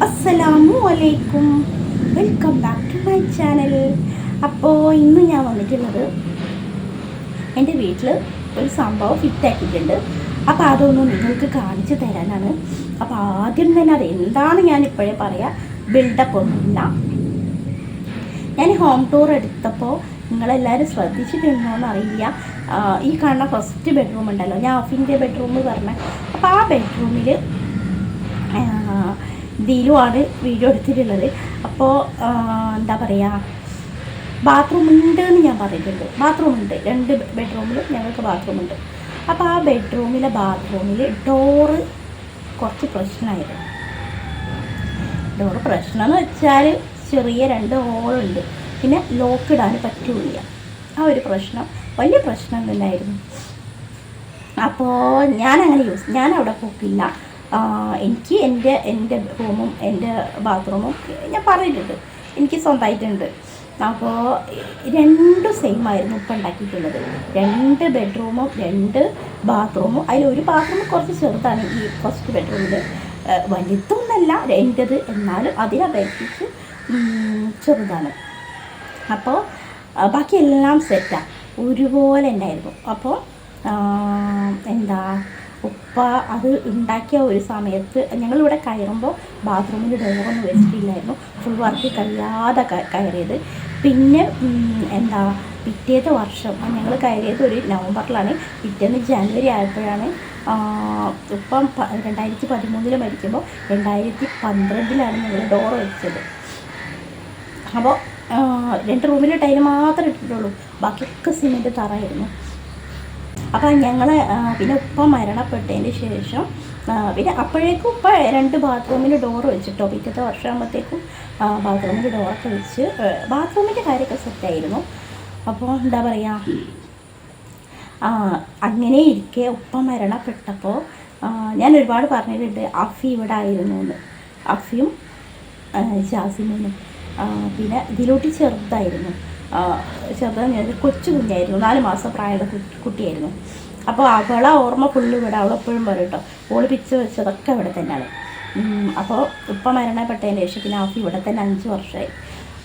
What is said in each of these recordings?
അസ്സലാമു അലൈക്കും, welcome back to my channel. അപ്പോൾ ഇന്ന് ഞാൻ വന്നിട്ടുള്ളത് എൻ്റെ വീട്ടിൽ ഒരു സംഭവം ഫിറ്റാക്കിയിട്ടുണ്ട്. അപ്പോൾ അതൊന്ന് നിങ്ങൾക്ക് കാണിച്ചു തരാനാണ്. അപ്പോൾ ആദ്യം തന്നെ അത് എന്താണ് ഞാൻ ഇപ്പോഴേ പറയാം, ബിൽഡപ്പ് ഒന്നുമില്ല. ഞാൻ ഹോം ടൂർ എടുത്തപ്പോൾ നിങ്ങളെല്ലാവരും ശ്രദ്ധിച്ചിട്ടുണ്ടോയെന്ന് അറിയില്ല. ഈ കാണുന്ന ഫസ്റ്റ് ബെഡ്റൂം ഉണ്ടല്ലോ, ഞാൻ അഫിൻ്റെ ബെഡ്റൂം പറഞ്ഞ, അപ്പോൾ ആ ബെഡ്റൂമിൽ ദിലുവാണ് വീഡിയോ എടുത്തിട്ടുള്ളത്. അപ്പോൾ എന്താ പറയുക, ബാത്റൂം ഉണ്ട് എന്ന് ഞാൻ പറഞ്ഞിട്ടുണ്ട്. ബാത്റൂം ഉണ്ട്, 2 ബെഡ്റൂമിലും ഞങ്ങൾക്ക് ബാത്റൂമുണ്ട്. അപ്പോൾ ആ ബാത്റൂമിൽ ഡോറ് കുറച്ച് പ്രശ്നമായിരുന്നു. ഡോറ് പ്രശ്നം എന്ന് വെച്ചാൽ ചെറിയ 2 ഹോളുണ്ട്, പിന്നെ ലോക്ക് ഇടാൻ പറ്റില്ല. ആ ഒരു പ്രശ്നം വലിയ പ്രശ്നം തന്നെയായിരുന്നു. അപ്പോൾ ഞാൻ അവിടെ പോക്കില്ല. എനിക്ക് എൻ്റെ റൂമും എൻ്റെ ബാത്റൂമും ഞാൻ പറഞ്ഞിട്ടുണ്ട്, എനിക്ക് സ്വന്തമായിട്ടുണ്ട്. അപ്പോൾ 2 സെയിം ആയിരുന്നു ഇപ്പം ഉണ്ടാക്കിയിട്ടുള്ളത്. 2 ബെഡ്റൂമും 2 ബാത്റൂമും. അതിലൊരു ബാത്റൂം കുറച്ച് ചെറുതാണ്, ഈ ഫസ്റ്റ് ബെഡ്റൂമിൽ. വലുതൊന്നല്ല എൻ്റെത്, എന്നാലും അതിനപേക്ഷിച്ച് ചെറുതാണ്. അപ്പോൾ ബാക്കിയെല്ലാം സെറ്റാണ്, ഒരുപോലെ തന്നെയായിരുന്നു. അപ്പോൾ എന്താ ഉപ്പ അത് ഉണ്ടാക്കിയ ഒരു സമയത്ത് ഞങ്ങളിവിടെ കയറുമ്പോൾ ബാത്റൂമിൽ ഡോറൊന്നും വെച്ചിട്ടില്ലായിരുന്നു. ഫുൾ വർക്ക് കഴിയാതെ കയറിയത്. പിന്നെ പിറ്റേത്തെ വർഷം ഞങ്ങൾ കയറിയത് ഒരു നവംബറിലാണ്. പിറ്റേന്ന് ജനുവരി ആയപ്പോഴാണ് ഇപ്പം 2013 മരിക്കുമ്പോൾ 2012 ഞങ്ങൾ ഡോറ് വെച്ചത്. അപ്പോൾ 2 റൂമിലെ ടൈല് മാത്രമേ ഇട്ടിട്ടുള്ളൂ, ബാക്കിയൊക്കെ സിമെൻറ്റ് തറയായിരുന്നു. അപ്പം ഞങ്ങൾ പിന്നെ ഉപ്പ മരണപ്പെട്ടതിന് ശേഷം പിന്നെ അപ്പോഴേക്കും ഉപ്പ 2 ബാത്റൂമിൽ ഡോറ് വെച്ചിട്ടോ. പിറ്റത്തെ വർഷമാകുമ്പോഴത്തേക്കും ബാത്റൂമിൽ ഡോറൊക്കെ വെച്ച് ബാത്റൂമിൻ്റെ കാര്യമൊക്കെ സെറ്റായിരുന്നു. അപ്പോൾ എന്താ പറയുക, അങ്ങനെ ഇരിക്കെ ഉപ്പ മരണപ്പെട്ടപ്പോൾ ഞാൻ ഒരുപാട് പറഞ്ഞിട്ടുണ്ട് അഫി ഇവിടെ ആയിരുന്നു എന്ന്. അഫിയും ജാസിമീനും പിന്നെ ഇതിലോട്ട് ചെറുതായിരുന്നു. ചെറുതായി കൊച്ചു കുഞ്ഞായിരുന്നു, 4 മാസം പ്രായമുള്ള കുട്ടിയായിരുന്നു. അപ്പോൾ അവളെ ഓർമ്മ ഫുള്ള് ഇവിടെ. അവളെപ്പോഴും പറയും കേട്ടോ, ഓള് പിച്ച് വെച്ചതൊക്കെ ഇവിടെ തന്നെയാണ്. അപ്പോൾ ഇപ്പം മരണപ്പെട്ടതിന് ശേഷം പിന്നെ ആഫി ഇവിടെ തന്നെ 5 വർഷമായി.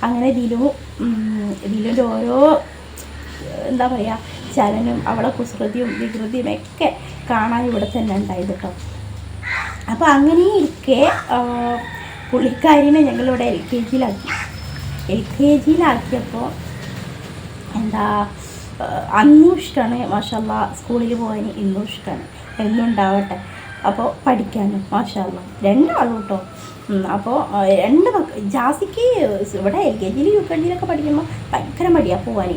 അങ്ങനെ ദിലുവിൻ്റെ ഓരോ എന്താ പറയുക ചലനും അവളെ കുസൃതിയും വികൃതിയും ഒക്കെ കാണാൻ ഇവിടെ തന്നെ ഉണ്ടായത് കേട്ടോ. അപ്പോൾ അങ്ങനെ ഇരിക്കെ പുള്ളിക്കാരിനെ ഞങ്ങളിവിടെ LKGയിലാക്കിയപ്പോൾ അന്നും ഇഷ്ടമാണ്, മാഷാല്ലാ. സ്കൂളിൽ പോകാൻ ഇന്നും ഇഷ്ടമാണ്, എന്നും ഉണ്ടാവട്ടെ. അപ്പോൾ പഠിക്കാനും മാഷാല്ലാ 2 ആളും കേട്ടോ. അപ്പോൾ 2 ജാസിക്ക് ഇവിടെ LKGയിൽ UKGയിലൊക്കെ പഠിക്കുമ്പോൾ ഭയങ്കര മടിയാണ് പോകാൻ.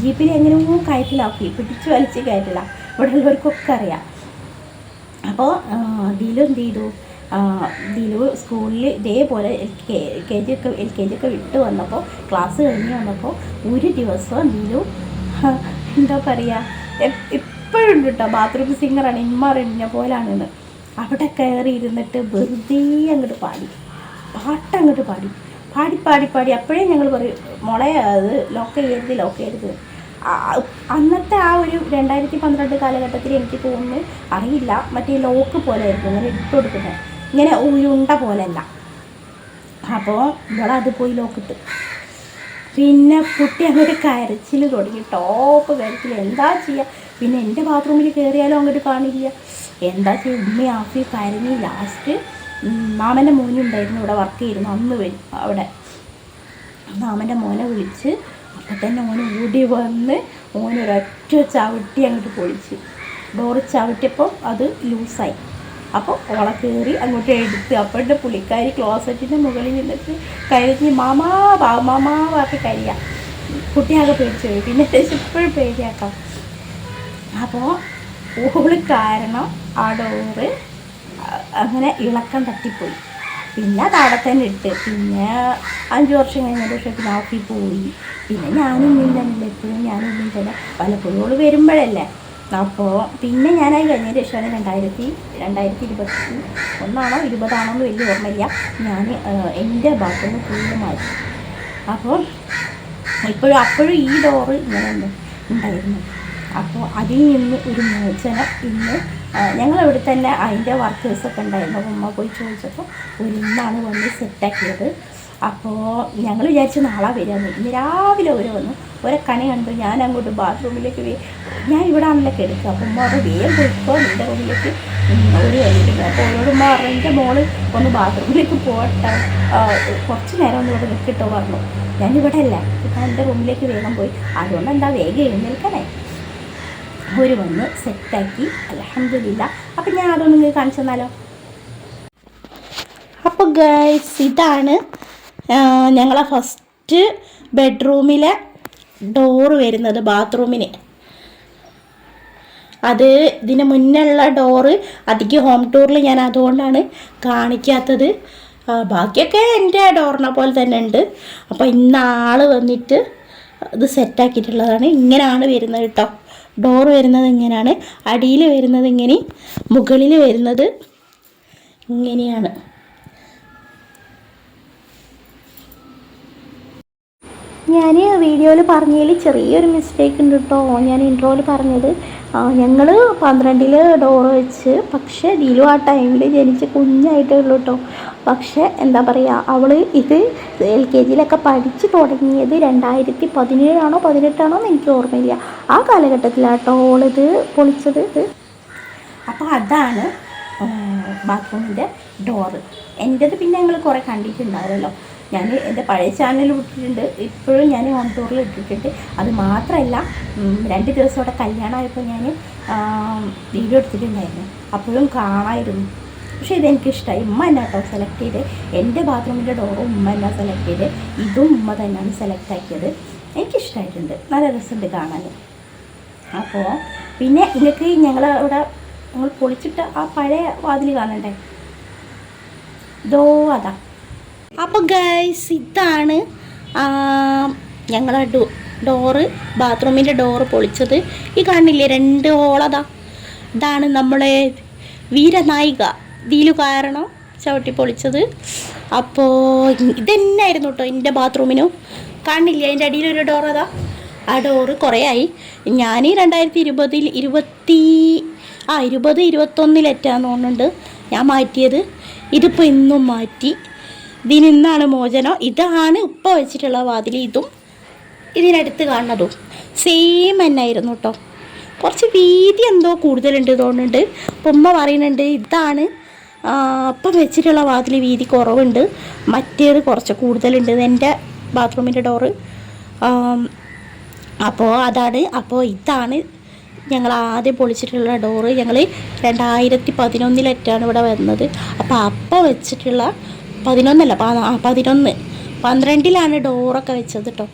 ജീപ്പിൽ എങ്ങനെയോ കയറ്റിലാക്കി, പിടിച്ച് വലിച്ച് കയറ്റില്ല, ഇവിടെ ഉള്ളവർക്കൊക്കെ അറിയാം. അപ്പോൾ ദിലു എന്ത് ചെയ്തു, ദിലു സ്കൂളിൽ ഇതേപോലെ LKG ഒക്കെ വിട്ട് വന്നപ്പോൾ, ക്ലാസ് കഴിഞ്ഞ് വന്നപ്പോൾ ഒരു ദിവസം ദിലു എന്താ പറയുക, എപ്പോഴും ഉണ്ട് കേട്ടോ, ബാത്റൂം സിംഗറാണ്, ഇമ്മറിഞ്ഞ പോലാണെന്ന്. അവിടെ കയറി ഇരുന്നിട്ട് വെറുതെ അങ്ങോട്ട് പാട്ടങ്ങോട്ട് പാടി. അപ്പോഴേ ഞങ്ങൾ പറയും, മോളെ അത് ലോക്ക് ചെയ്യരുത്. അന്നത്തെ ആ ഒരു 2012 കാലഘട്ടത്തിൽ എനിക്ക് തോന്നുന്നു, അറിയില്ല, മറ്റേ ലോക്ക് പോലെ ആയിരുന്നു ഇങ്ങനെ ഇട്ട് കൊടുക്കുന്നത്, ഇങ്ങനെ ഉരുണ്ട പോലെയല്ല. അപ്പോൾ ഇവിടെ അത് പോയി ലോക്കിട്ട്, പിന്നെ കുട്ടി അങ്ങോട്ട് കരച്ചിൽ തുടങ്ങി, ടോപ്പ് കരച്ചിൽ. എന്താ ചെയ്യുക, പിന്നെ എൻ്റെ ബാത്റൂമിൽ കയറിയാലും അങ്ങോട്ട് കാണില്ല, എന്താ ചെയ്യുക. ഉമ്മ ആഫി കരഞ്ഞ് ലാസ്റ്റ് മാമൻ്റെ മോനുണ്ടായിരുന്നു ഇവിടെ വർക്ക് ചെയ്യുന്നു അന്ന് അവിടെ. മാമൻ്റെ മോനെ വിളിച്ച് അപ്പം തന്നെ ഓന് ഓടി വന്ന് ഓനൊരൊറ്റ ചവിട്ടി അങ്ങോട്ട് പൊളിച്ച്. ഡോറ് ചവിട്ടിയപ്പോൾ അത് ലൂസായി. അപ്പോൾ ഓളെ കയറി അങ്ങോട്ട് എടുത്ത്, അപ്പോഴത്തെ പുള്ളിക്കാരി ക്ലോസറ്റിൻ്റെ മുകളിൽ നിന്നിട്ട് കരഞ്ഞ് മാമാ പറഞ്ഞ് കരിയാം. കുട്ടിയാകെ പേടിച്ചു പോയി. പിന്നെ ഇപ്പോഴും പേടിയാക്കാം. അപ്പോൾ ഓള് കാരണം ആ ഡോറ് അങ്ങനെ ഇളക്കം തട്ടിപ്പോയി. പിന്നെ അത് അവിടെ തന്നെ ഇട്ട്. പിന്നെ 5 വർഷം കഴിഞ്ഞതിന് ശേഷം പിന്നെ ആഫി പോയി. പിന്നെ ഞാനും തന്നെ എപ്പോഴും തന്നെ പലപ്പോഴും ഓള് വരുമ്പോഴല്ലേ. അപ്പോൾ പിന്നെ ഞാനായി കഴിഞ്ഞതിന് ശേഷമാണ് 2021 20 വലിയ ഓർമ്മയില്ല, ഞാൻ എൻ്റെ ബാത്റൂം ഫുള്ള് മാറ്റി. അപ്പോൾ അപ്പോഴും ഈ ഡോറ് ഇങ്ങനെ ഉണ്ടായിരുന്നു. അപ്പോൾ അതിൽ നിന്ന് ഒരു മോചനം ഇന്ന് ഞങ്ങളിവിടെ തന്നെ അതിൻ്റെ വർക്കേഴ്സൊക്കെ ഉണ്ടായിരുന്നു. ഉമ്മ പോയി ചോദിച്ചപ്പോൾ ഇന്നാണ് വന്ന് സെറ്റാക്കിയത്. അപ്പോൾ ഞങ്ങൾ വിചാരിച്ച് നാളെ വരാമെന്ന്. ഇന്ന് രാവിലെ വന്നു കണി കണ്ടു. ഞാൻ അങ്ങോട്ട് ബാത്റൂമിലേക്ക് ഞാൻ ഇവിടെ ആണല്ലോ കിടക്കുക. അപ്പോൾ ഉമ്മ പറഞ്ഞു വേഗം പോയിക്കോ നിൻ്റെ റൂമിലേക്ക് ഒരു കഴിഞ്ഞിട്ടുണ്ട്. അപ്പോൾ ഓരോട് ഉമ്മ പറഞ്ഞു എൻ്റെ മോള് ഒന്ന് ബാത്റൂമിലേക്ക് പോകട്ടെ, കുറച്ച് നേരം ഒന്ന് ഇവിടെ നിൽക്കിട്ടോ പറഞ്ഞു. ഞാനിവിടെ അല്ല, ഞാൻ എൻ്റെ റൂമിലേക്ക് വേഗം പോയി. അതുകൊണ്ട് എന്താ വേഗം എഴുന്നേൽക്കണേ. വന്ന് സെറ്റാക്കി അൽഹംദുലില്ലാ. അപ്പം ഞാൻ അതൊന്നും നിങ്ങൾക്ക് കാണിച്ചു തന്നാലോ. അപ്പോൾ ഗൈസ് ഇതാണ് ഞങ്ങളെ ഫസ്റ്റ് ബെഡ്റൂമിലെ ഡോറ് വരുന്നത്, ബാത്റൂമിന്. അത് ഇതിന് മുന്നുള്ള ഡോറ് അധികം ഹോം ടൂറിൽ ഞാൻ അതുകൊണ്ടാണ് കാണിക്കാത്തത്. ബാക്കിയൊക്കെ എൻ്റെ ഡോറിനെ പോലെ തന്നെ ഉണ്ട്. അപ്പോൾ ഇന്നാൾ വന്നിട്ട് ഇത് സെറ്റാക്കിയിട്ടുള്ളതാണ്. ഇങ്ങനെയാണ് വരുന്നത് കേട്ടോ. ഡോറ് വരുന്നത് ഇങ്ങനെയാണ്, അടിയിൽ വരുന്നത് ഇങ്ങനെ, മുകളിൽ വരുന്നത് ഇങ്ങനെയാണ്. ഞാൻ വീഡിയോയിൽ പറഞ്ഞതിൽ ചെറിയൊരു മിസ്റ്റേക്ക് ഉണ്ട് കേട്ടോ. ഞാൻ ഇൻട്രോയിൽ പറഞ്ഞത് ഞങ്ങൾ 12 ഡോറ് വെച്ച്, പക്ഷേ ദിലു ആ ടൈമിൽ ജനിച്ച് കുഞ്ഞായിട്ടേ ഉള്ളൂ കേട്ടോ. പക്ഷേ എന്താ പറയുക, അവൾ ഇത് LKG പഠിച്ച് തുടങ്ങിയത് 2017 ആണോ 18 ആണോ എന്ന് എനിക്ക് ഓർമ്മയില്ല. ആ കാലഘട്ടത്തിലാട്ടോ അവളിത് പൊളിച്ചത്. അപ്പോൾ അതാണ് ബാത്റൂമിൻ്റെ ഡോറ്. എൻ്റേത് പിന്നെ ഞങ്ങൾ കുറേ കണ്ടിട്ടുണ്ടാവുമല്ലോ. ഞാൻ എൻ്റെ പഴയ ചാനൽ ഇട്ടിട്ടുണ്ട്, ഇപ്പോഴും ഞാൻ ഹോം ടൂറിൽ ഇട്ടിട്ടുണ്ട്. അത് മാത്രമല്ല 2 ദിവസം അവിടെ കല്യാണമായപ്പോൾ ഞാൻ വീഡിയോ എടുത്തിട്ടുണ്ടായിരുന്നു, അപ്പോഴും കാണാമായിരുന്നു. പക്ഷേ ഇതെനിക്കിഷ്ടമായി. ഉമ്മ തന്നെ കേട്ടോ സെലക്ട് ചെയ്ത്. എൻ്റെ ബാത്റൂമിൻ്റെ ഡോറും ഉമ്മ തന്നെ സെലക്ട് ചെയ്ത്, ഇതും ഉമ്മ തന്നെയാണ് സെലക്ട് ആക്കിയത്. എനിക്കിഷ്ടമായിട്ടുണ്ട്, നല്ല രസമുണ്ട് കാണാൻ. അപ്പോൾ പിന്നെ നിങ്ങൾക്ക് ഞങ്ങൾ പൊളിച്ചിട്ട് ആ പഴയ വാതിൽ കാണണ്ടേ, ദോ അതാ. അപ്പോൾ ഗൈസ് ഇതാണ് ഞങ്ങളെ ഡോറ്, ബാത്റൂമിൻ്റെ ഡോറ് പൊളിച്ചത്. ഈ കാണില്ലേ 2 ഹോളതാ, ഇതാണ് നമ്മളെ വീരനായിക ദിലു കാരണം ചവിട്ടി പൊളിച്ചത്. അപ്പോൾ ഇതന്നെയായിരുന്നു കേട്ടോ എൻ്റെ ബാത്റൂമിനും. കാണില്ലേ അതിൻ്റെ അടിയിലൊരു ഡോർ അതാ. ആ ഡോറ് കുറേ ആയി. ഞാൻ 2020-21 തോന്നുന്നുണ്ട് ഞാൻ മാറ്റിയത്. ഇതിപ്പോൾ ഇന്നും മാറ്റി. ഇതിനിന്നാണ് മോചനം. ഇതാണ് ഉപ്പ വെച്ചിട്ടുള്ള വാതിൽ. ഇതും ഇതിനടുത്ത് കാണുന്നതും സെയിം തന്നെയായിരുന്നു കേട്ടോ. കുറച്ച് വീതി എന്തോ കൂടുതലുണ്ട് തോന്നുന്നുണ്ട്. അപ്പം ഉമ്മ പറയുന്നുണ്ട് ഇതാണ് അപ്പം വെച്ചിട്ടുള്ള വാതിൽ വീതി കുറവുണ്ട്, മറ്റേത് കുറച്ച് കൂടുതലുണ്ട് എൻ്റെ ബാത്റൂമിൻ്റെ ഡോറ്. അപ്പോൾ അതാണ്. അപ്പോൾ ഇതാണ് ഞങ്ങൾ ആദ്യം പൊളിച്ചിട്ടുള്ള ഡോറ്. ഞങ്ങൾ 2011 ഇവിടെ വന്നത്. അപ്പോൾ വെച്ചിട്ടുള്ള 12 ഡോറൊക്കെ വെച്ചത് കേട്ടോ.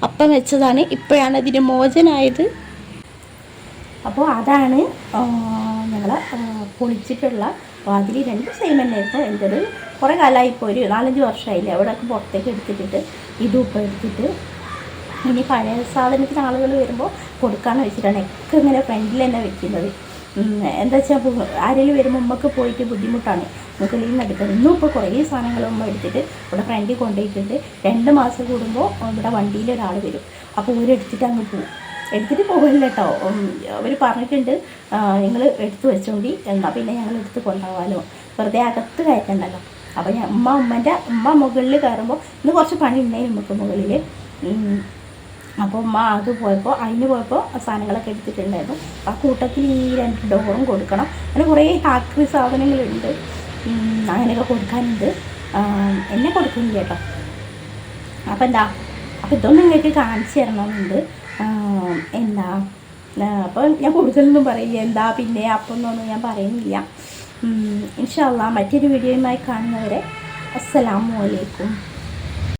അപ്പം വെച്ചതാണ്. ഇപ്പോഴാണ് ഇതിന് മോചനായത്. അപ്പോൾ അതാണ് ഞങ്ങൾ പൊളിച്ചിട്ടുള്ള വാതിൽ. 2 സെയിം തന്നെയായിരുന്നു. എൻ്റെത് കുറേ കാലമായി, ഇപ്പോൾ ഒരു 4-5 വർഷമായില്ലേ അവിടെയൊക്കെ പുറത്തേക്ക് എടുത്തിട്ട് ഇതും ഇപ്പോൾ എടുത്തിട്ട് ഇനി പഴയ സാധനത്തിന് ആളുകൾ വരുമ്പോൾ കൊടുക്കാമെന്ന് വെച്ചിട്ടാണ് ഒക്കെ ഇങ്ങനെ ഫ്രണ്ടിൽ തന്നെ വെക്കുന്നത്. എന്താ വെച്ചാൽ ആരെങ്കിലും വരുമ്പോൾ ഉമ്മക്ക് പോയിട്ട് ബുദ്ധിമുട്ടാണ്, നമുക്ക് ലീവ് എടുക്കുന്നത്. ഇന്നും ഇപ്പോൾ കുറേ സാധനങ്ങൾ ഉമ്മ എടുത്തിട്ട് ഇവിടെ ഫ്രണ്ടിൽ കൊണ്ടുപോയിട്ടുണ്ട്. 2 മാസം കൂടുമ്പോൾ ഇവിടെ വണ്ടിയിൽ ഒരാൾ വരും. അപ്പോൾ എടുത്തിട്ട് അങ്ങ് പോകും. എടുത്തിട്ട് പോകില്ല കേട്ടോ. അവർ പറഞ്ഞിട്ടുണ്ട് നിങ്ങൾ എടുത്ത് വെച്ചോണ്ടി, എന്നാൽ പിന്നെ ഞങ്ങൾ എടുത്ത് കൊണ്ടുപോകാമല്ലോ, വെറുതെ അകത്ത് കയറ്റണ്ടല്ലോ. അപ്പോൾ ഉമ്മ മുകളിൽ കയറുമ്പോൾ ഇന്ന് കുറച്ച് പണി ഉണ്ടായി നമുക്ക് മുകളിൽ. അപ്പോൾ ഉമ്മ അതിന് പോയപ്പോൾ സാധനങ്ങളൊക്കെ എടുത്തിട്ടുണ്ടായിരുന്നു. ആ കൂട്ടത്തിൽ ഈ 2 ഡോറും കൊടുക്കണം. അങ്ങനെ കുറേ ആക്രി സാധനങ്ങളുണ്ട്, അങ്ങനെയൊക്കെ കൊടുക്കാനുണ്ട്. എന്നെ കൊടുക്കുന്നില്ല കേട്ടോ. അപ്പോൾ ഇതൊന്നും നിങ്ങൾക്ക് കാണിച്ചു തരണമെന്നുണ്ട്. അപ്പോൾ ഞാൻ കൂടുതലൊന്നും പറയില്ല. പിന്നെ അപ്പൊന്നൊന്നും ഞാൻ പറയുന്നില്ല. ഇൻഷാ അല്ലാഹ് മറ്റൊരു വീഡിയോയുമായി കാണുന്നവരെ അസ്സലാമു അലൈക്കും.